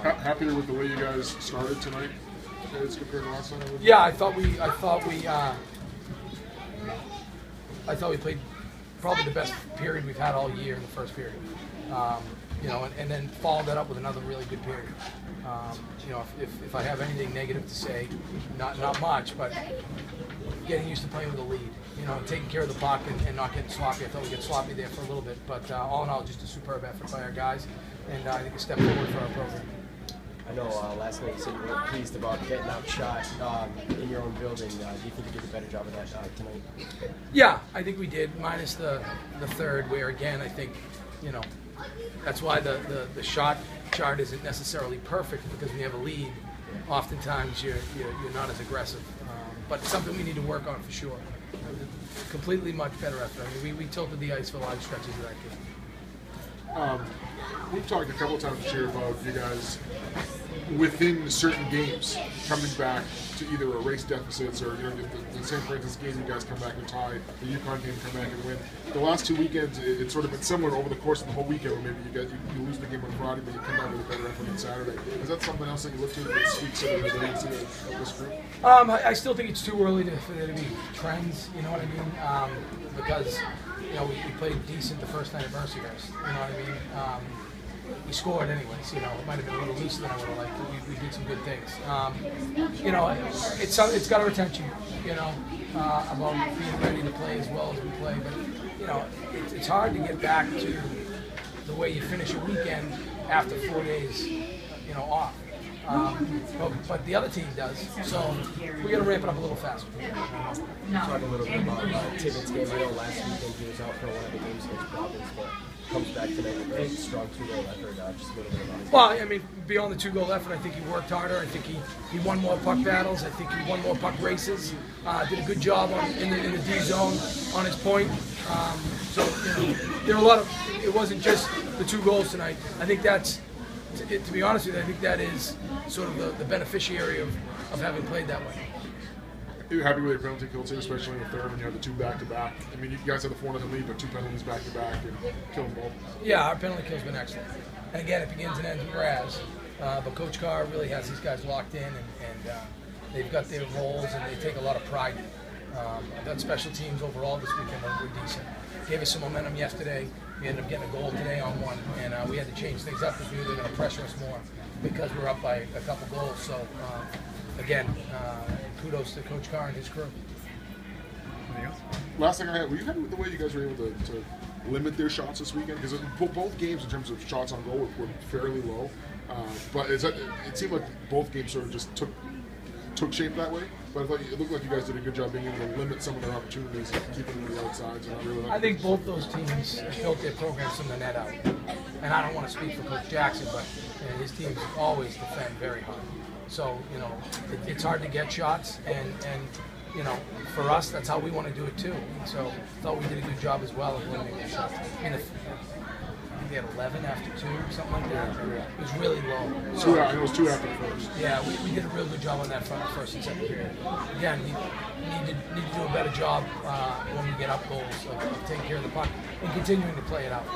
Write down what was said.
Happier with the way you guys started tonight as compared to last night? Yeah, I thought we played probably the best period we've had all year in the first period. And then followed that up with another really good period. If I have anything negative to say, not much, but getting used to playing with a lead. Taking care of the puck and not getting sloppy. I thought we get sloppy there for a little bit, but all in all, just a superb effort by our guys, and I think a step forward for our program. I know last night you said you weren't pleased about getting outshot in your own building. Do you think you did a better job of that tonight? Yeah, I think we did, minus the third, where again I think that's why the shot chart isn't necessarily perfect, because when you have a lead, oftentimes you're not as aggressive. But it's something we need to work on for sure. Completely much better effort. I mean, we tilted the ice for large stretches of that game. We've talked a couple of times this year about you guys within certain games coming back to either erase deficits or the St. Francis game you guys come back and tie, the UConn game come back and win. The last 2 weekends it's sort of been similar over the course of the whole weekend, where maybe you lose the game on Friday but you come back with a better effort on Saturday. Is that something else that you look to that speaks to the resiliency of this group? I still think it's too early for there to be trends, you know what I mean? Because we played decent the first night at Mercyhurst, you know what I mean? We scored anyways, it might have been a little looser than I would have liked, but we did some good things. It's got our attention, about being ready to play as well as we play, but it's hard to get back to the way you finish a weekend after 4 days, off. But the other team does, so we got to ramp it up a little faster. Talk a little bit about Tibbetts' game. I know last weekend he was out for one of the games against Providence, but comes back tonight with a strong 2-goal effort. Just a little bit about it. Well, I mean, beyond the 2-goal effort, I think he worked harder. I think he won more puck battles. I think he won more puck races. Did a good job in the D zone on his point. There were a lot of. It wasn't just the 2 goals tonight. I think that's. To be honest with you, I think that is sort of the beneficiary of having played that way. Are you happy with your penalty kills here, especially in the third when you had the 2 back-to-back? I mean, you guys had the 4-0 lead, but 2 penalties back-to-back and killing both. Yeah, our penalty kill's been excellent. And again, it begins and ends with Raz. But Coach Carr really has these guys locked in, and they've got their roles, and they take a lot of pride in it. I thought special teams overall this weekend were decent. Gave us some momentum yesterday. We ended up getting a goal today on one, and we had to change things up because we were going to pressure us more because we're up by a couple goals. So, again, kudos to Coach Carr and his crew. Last thing I had, were you happy with the way you guys were able to limit their shots this weekend? Because both games in terms of shots on goal were fairly low, but it seemed like both games sort of just took shape that way. But I thought it looked like you guys did a good job being able to limit some of their opportunities and keep them to the outsides. And I think both those teams built their programs from the net out. And I don't want to speak for Coach Jackson, but his teams always defend very hard. So, it's hard to get shots, and for us, that's how we want to do it too. And so I thought we did a good job as well of limiting the shots. I think we had 11 after 2, something like that. It was really low. It was 2 after the first. Yeah, we did a real good job on that front, first and second period. Again, we need to do a better job when we get up goals of taking care of the puck and continuing to play it out.